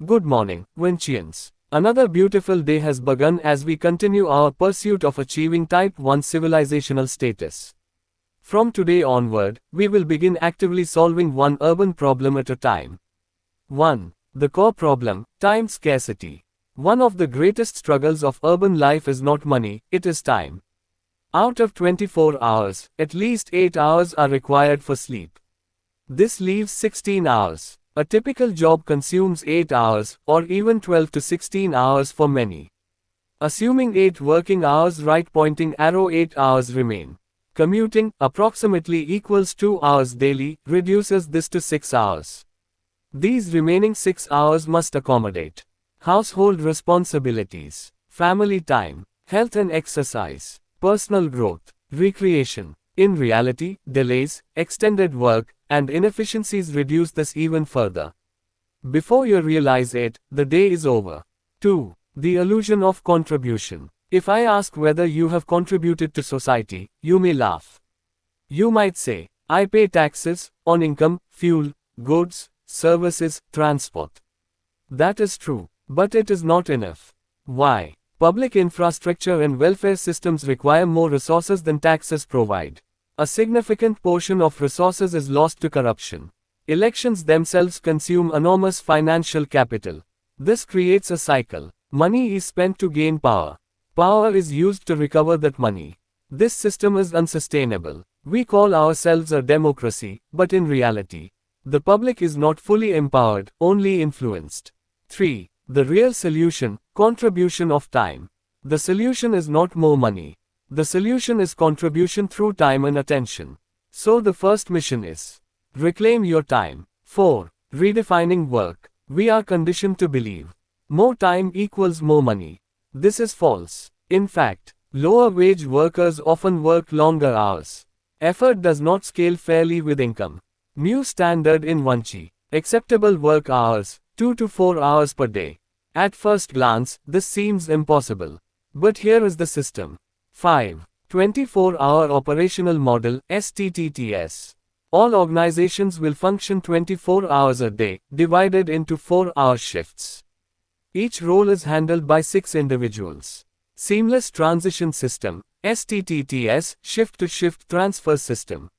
Good morning, Vanchians. Another beautiful day has begun as we continue our pursuit of achieving Type 1 civilizational status. From today onward, we will begin actively solving one urban problem at a time. 1. The core problem, time scarcity. One of the greatest struggles of urban life is not money, it is time. Out of 24 hours, at least 8 hours are required for sleep. This leaves 16 hours. A typical job consumes 8 hours, or even 12 to 16 hours for many. Assuming 8 working hours, right pointing arrow 8 hours remain. Commuting, approximately equals 2 hours daily, reduces this to 6 hours. These remaining 6 hours must accommodate household responsibilities, family time, health and exercise, personal growth, recreation. In reality, delays, extended work, and inefficiencies reduce this even further. Before you realize it, the day is over. 2. The illusion of contribution. If I ask whether you have contributed to society, you may laugh. You might say, I pay taxes on income, fuel, goods, services, transport. That is true, but it is not enough. Why? Public infrastructure and welfare systems require more resources than taxes provide. A significant portion of resources is lost to corruption. Elections themselves consume enormous financial capital. This creates a cycle. Money is spent to gain power. Power is used to recover that money. This system is unsustainable. We call ourselves a democracy, but in reality, the public is not fully empowered, only influenced. 3. The real solution, contribution of time. The solution is not more money. The solution is contribution through time and attention. So the first mission is reclaim your time. 4. Redefining work. We are conditioned to believe more time equals more money. This is false. In fact, lower wage workers often work longer hours. Effort does not scale fairly with income. New standard in Vanchi. Acceptable work hours, 2 to 4 hours per day. At first glance, this seems impossible. But here is the system. 5. 24-hour operational model, STTTS. All organizations will function 24 hours a day, divided into 4-hour shifts. Each role is handled by 6 individuals. Seamless transition system, STTTS, shift-to-shift transfer system.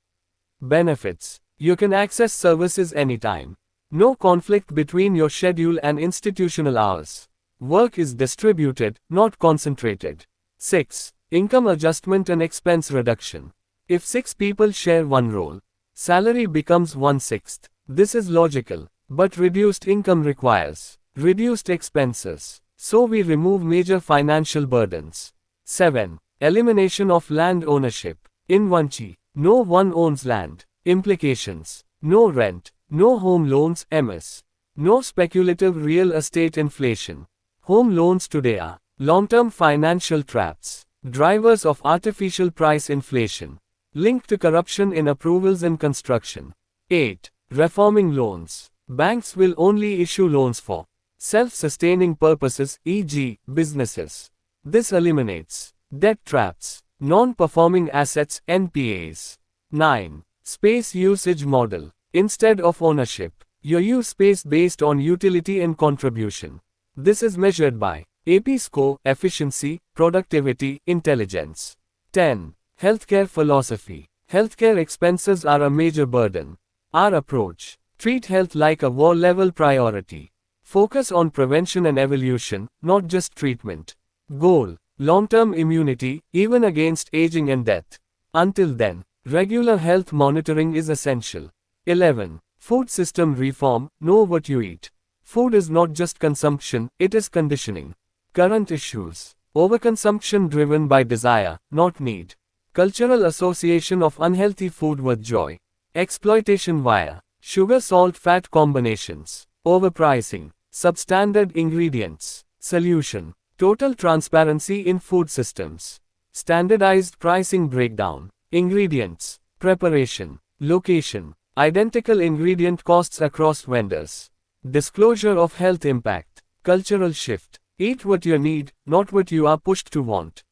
Benefits. You can access services anytime. No conflict between your schedule and institutional hours. Work is distributed, not concentrated. 6. Income adjustment and expense reduction. If 6 people share one role, salary becomes 1/6. This is logical, but reduced income requires reduced expenses. So we remove major financial burdens. 7. Elimination of land ownership. In Vanchi, no one owns land. Implications. No rent, no home loans, MS. No speculative real estate inflation. Home loans today are long-term financial traps. Drivers of artificial price inflation. Linked to corruption in approvals and construction. 8. Reforming loans. Banks will only issue loans for self-sustaining purposes, e.g., businesses. This eliminates debt traps, non-performing assets, NPAs. 9. Space usage model. Instead of ownership, you use space based on utility and contribution. This is measured by AP score, efficiency, productivity, intelligence. 10. Healthcare philosophy. Healthcare expenses are a major burden. Our approach. Treat health like a war-level priority. Focus on prevention and evolution, not just treatment. Goal. Long-term immunity, even against aging and death. Until then, regular health monitoring is essential. 11. Food system reform. Know what you eat. Food is not just consumption, it is conditioning. Current issues. Overconsumption driven by desire, not need. Cultural association of unhealthy food with joy. Exploitation via sugar-salt-fat combinations. Overpricing. Substandard ingredients. Solution. Total transparency in food systems. Standardized pricing breakdown. Ingredients. Preparation. Location. Identical ingredient costs across vendors. Disclosure of health impact. Cultural shift. Eat what you need, not what you are pushed to want.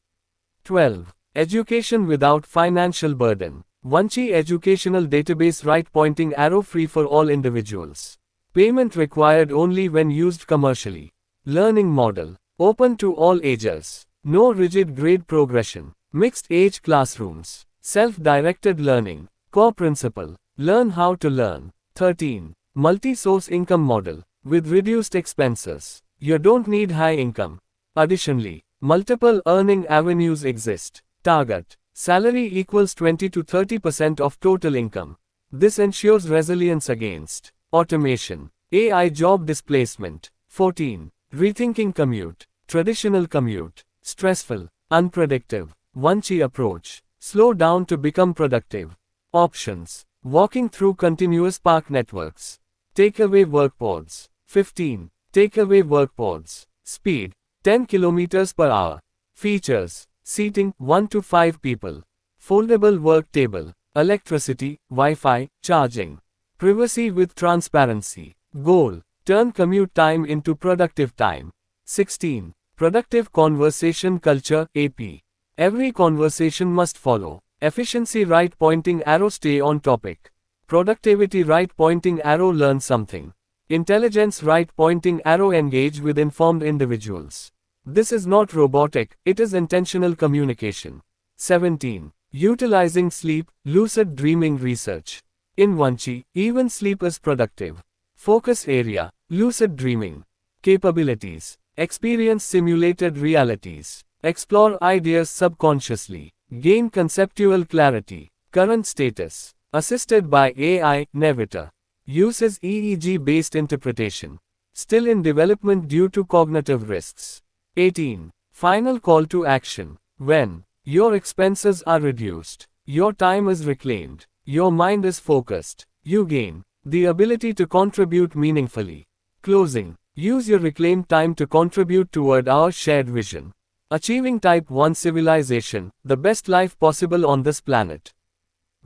12. Education without financial burden. Vanchi educational database, right pointing arrow, free for all individuals. Payment required only when used commercially. Learning model. Open to all ages. No rigid grade progression. Mixed age classrooms. Self-directed learning. Core principle. Learn how to learn. 13. Multi-source income model. With reduced expenses. You don't need high income. Additionally, multiple earning avenues exist. Target. Salary equals 20 to 30% of total income. This ensures resilience against automation. AI job displacement. 14. Rethinking commute. Traditional commute. Stressful. Unpredictable. Vanchi approach. Slow down to become productive. Options. Walking through continuous park networks. Takeaway Workpods. 15. Takeaway Workpods. Speed. 10 km per hour. Features. Seating 1 to 5 people. Foldable work table. Electricity, Wi-Fi, charging. Privacy with transparency. Goal. Turn commute time into productive time. 16. Productive conversation culture, AP. Every conversation must follow. Efficiency right pointing arrow stay on topic. Productivity right pointing arrow learn something. Intelligence right pointing arrow engage with informed individuals. This is not robotic, it is intentional communication. 17. Utilizing sleep, lucid dreaming research. In Vanchi, even sleep is productive. Focus area, lucid dreaming. Capabilities. Experience simulated realities. Explore ideas subconsciously. Gain conceptual clarity. Current status. Assisted by AI, Nevita. Uses EEG-based interpretation. Still in development due to cognitive risks. 18. Final call to action. When your expenses are reduced, your time is reclaimed, your mind is focused, you gain the ability to contribute meaningfully. Closing. Use your reclaimed time to contribute toward our shared vision. Achieving Type 1 civilization, the best life possible on this planet.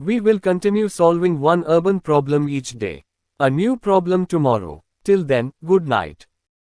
We will continue solving one urban problem each day. A new problem tomorrow. Till then, good night.